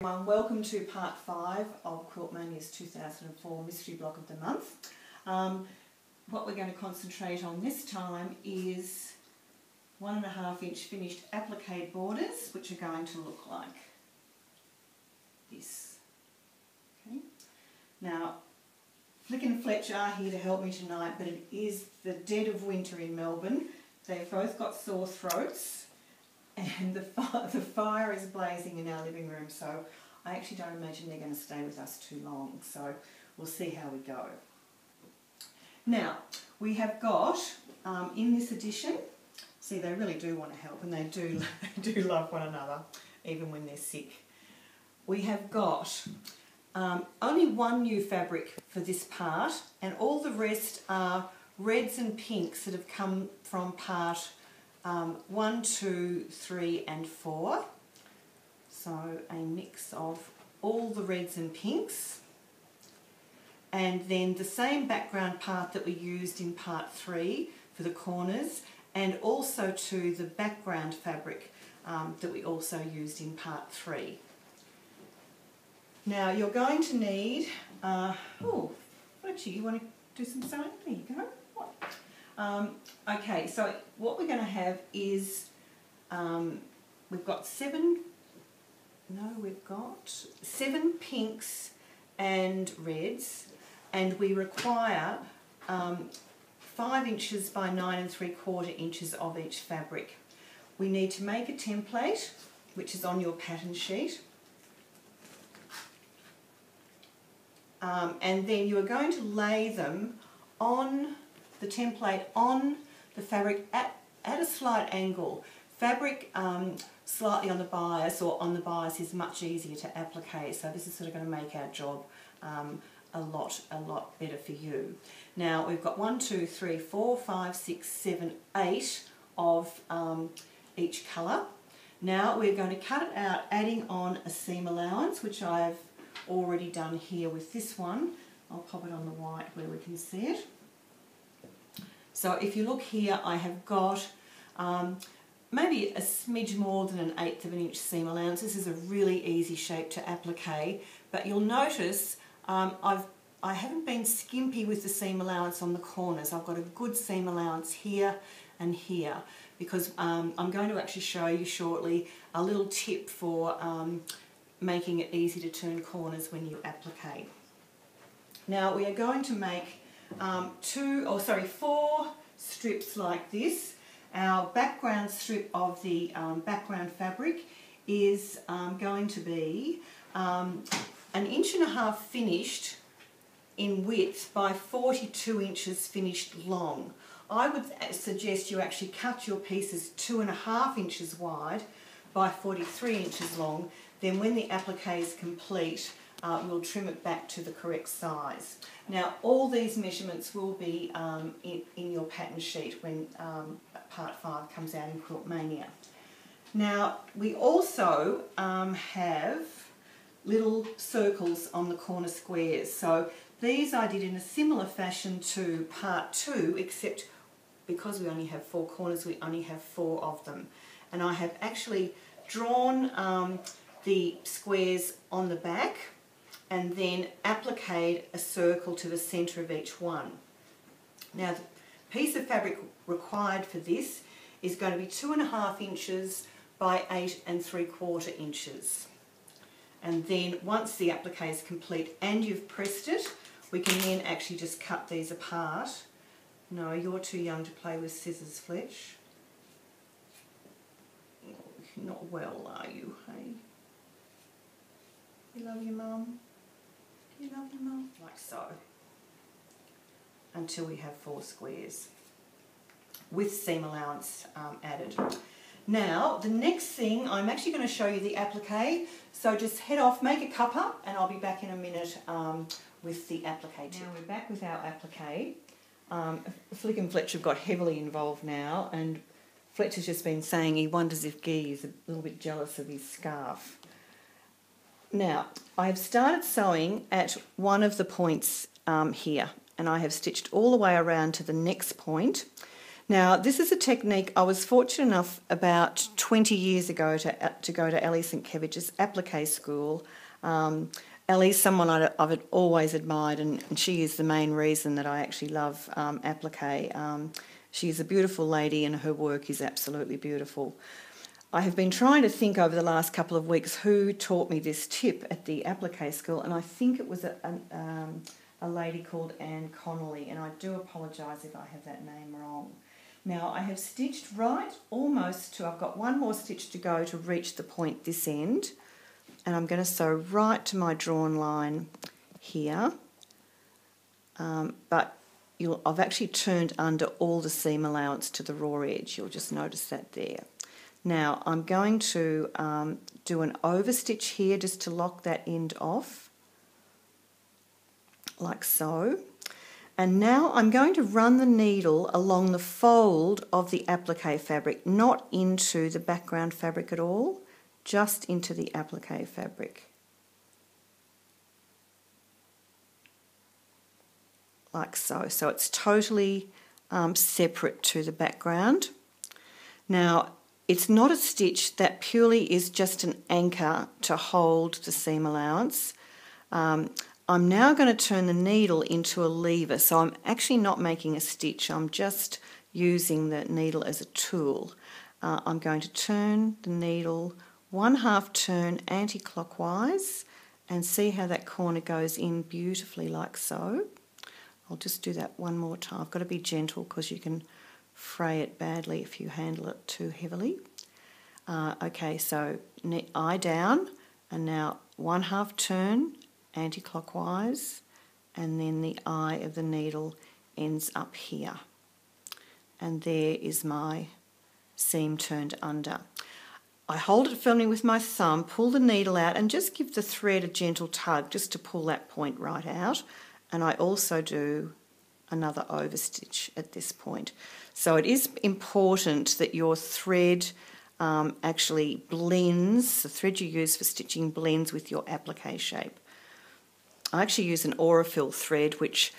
Welcome to part 5 of Quilt Mania's 2004 Mystery Block of the Month. What we're going to concentrate on this time is 1.5 inch finished applique borders, which are going to look like this. Okay. Now, Flick and Fletch are here to help me tonight, but it is the dead of winter in Melbourne. They've both got sore throats and the fire is blazing in our living room, so I actually don't imagine they're going to stay with us too long, so we'll see how we go. Now, we have got, in this edition, see they really do want to help and they do love one another, even when they're sick. We have got only one new fabric for this part, and all the rest are reds and pinks that have come from part 1, 2, 3 and 4. So a mix of all the reds and pinks. And then the same background part that we used in part 3 for the corners, and also to the background fabric that we also used in part 3. Now you're going to need, you want to do some sewing? There you go. Okay, so what we're going to have is, we've got 7 pinks and reds, and we require 5 inches by 9 3/4 inches of each fabric. We need to make a template, which is on your pattern sheet. And then you are going to lay them on the template on the fabric at a slight angle. Fabric slightly on the bias or on the bias is much easier to applique, so this is sort of going to make our job a lot better for you. Now we've got 1, 2, 3, 4, 5, 6, 7, 8 of each colour. Now we're going to cut it out, adding on a seam allowance, which I've already done here with this one. I'll pop it on the white where we can see it. So if you look here, I have got maybe a smidge more than 1/8 of an inch seam allowance. This is a really easy shape to applique, but you'll notice I haven't been skimpy with the seam allowance on the corners. I've got a good seam allowance here and here, because I'm going to actually show you shortly a little tip for making it easy to turn corners when you applique. Now we are going to make 4 strips like this. Our background strip of the background fabric is going to be 1.5 inches finished in width by 42 inches finished long. I would suggest you actually cut your pieces 2.5 inches wide by 43 inches long. Then when the applique is complete, we'll trim it back to the correct size. Now all these measurements will be in your pattern sheet when part 5 comes out in Quilt Mania. Now we also have little circles on the corner squares. So these I did in a similar fashion to part 2, except because we only have 4 corners, we only have 4 of them. And I have actually drawn the squares on the back and then appliqued a circle to the centre of each one. Now the piece of fabric required for this is going to be 2.5 inches by 8 3/4 inches. And then once the applique is complete and you've pressed it, we can then actually just cut these apart. No, you're too young to play with scissors, Fletch. Not well, are you, hey? You love your mum? Do you love your mum? Like so. Until we have 4 squares with seam allowance added. Now, the next thing, I'm actually going to show you the applique, so just head off, make a cuppa, and I'll be back in a minute with the applique tip. Now we're back with our applique. Flick and Fletch have got heavily involved now, and Fletch has just been saying he wonders if Guy is a little bit jealous of his scarf. Now, I have started sewing at one of the points here, and I have stitched all the way around to the next point. Now, this is a technique I was fortunate enough about 20 years ago to go to Ellie St Kevich's applique school. Ellie's someone I've always admired, and she is the main reason that I actually love applique. She's a beautiful lady and her work is absolutely beautiful. I have been trying to think over the last couple of weeks who taught me this tip at the applique school, and I think it was a lady called Anne Connolly, and I do apologise if I have that name wrong. Now, I have stitched right almost to, I've got one more stitch to go to reach the point this end, and I'm going to sew right to my drawn line here, but I've actually turned under all the seam allowance to the raw edge. You'll just notice that there. Now, I'm going to do an overstitch here just to lock that end off, like so. And now I'm going to run the needle along the fold of the applique fabric, not into the background fabric at all, just into the applique fabric. Like so. So it's totally separate to the background. Now, it's not a stitch, that purely is just an anchor to hold the seam allowance. I'm now going to turn the needle into a lever, so I'm actually not making a stitch, I'm just using the needle as a tool. I'm going to turn the needle 1/2 turn anti-clockwise and see how that corner goes in beautifully like so. I'll just do that one more time. I've got to be gentle because you can fray it badly if you handle it too heavily. Okay, so eye down, and now 1/2 turn anti-clockwise, and then the eye of the needle ends up here. And there is my seam turned under. I hold it firmly with my thumb, pull the needle out, and just give the thread a gentle tug just to pull that point right out. And I also do another overstitch at this point. So it is important that your thread actually blends, the thread you use for stitching blends with your applique shape. I actually use an Aurifil thread, which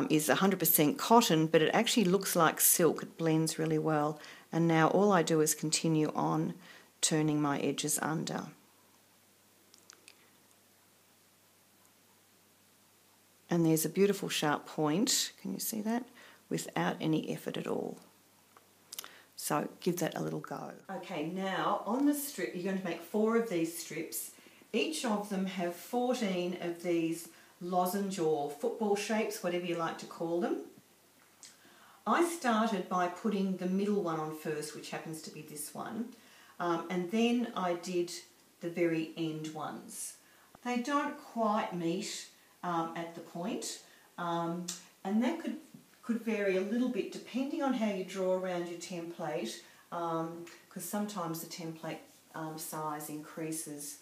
is 100% cotton, but it actually looks like silk. It blends really well. And now all I do is continue on turning my edges under. And there's a beautiful sharp point, can you see that? Without any effort at all. So give that a little go. Okay, now on the strip, you're going to make 4 of these strips. Each of them have 14 of these lozenge or football shapes, whatever you like to call them. I started by putting the middle one on first, which happens to be this one, and then I did the very end ones. They don't quite meet at the point, and that could vary a little bit depending on how you draw around your template, because sometimes the template size increases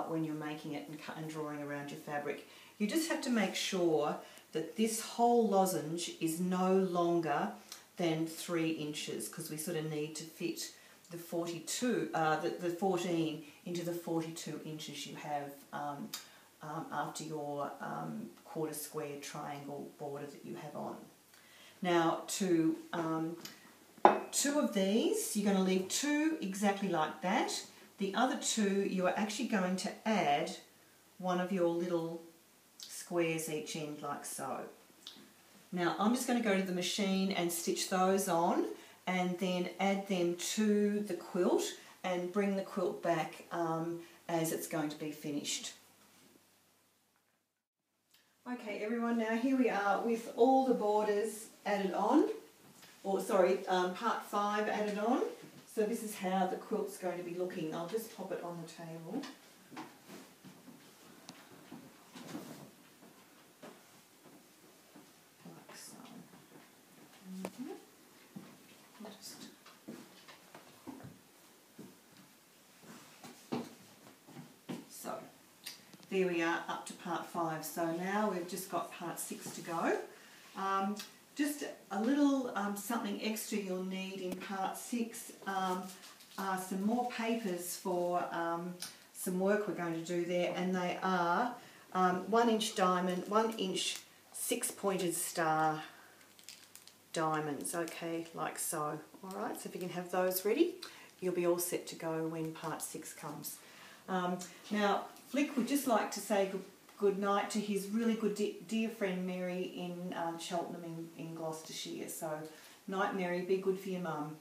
when you're making it and drawing around your fabric. You just have to make sure that this whole lozenge is no longer than 3 inches, because we sort of need to fit the the 14 into the 42 inches you have after your quarter square triangle border that you have on. Now, to 2 of these, you're going to leave 2 exactly like that. The other 2, you are actually going to add one of your little squares each end like so. Now I'm just going to go to the machine and stitch those on and then add them to the quilt and bring the quilt back as it's going to be finished. Okay everyone, now here we are with all the borders added on, or sorry, part 5 added on. So this is how the quilt's going to be looking. I'll just pop it on the table. So there we are, up to part 5. So now we've just got part 6 to go. Just a little something extra you'll need in part 6 are some more papers for some work we're going to do there, and they are 1 inch diamond, 1 inch 6-pointed star diamonds, okay, like so. All right, so if you can have those ready, you'll be all set to go when part 6 comes. Now, Flick would just like to say good night to his really good dear friend Mary in Cheltenham in Gloucestershire. So, night Mary, be good for your mum.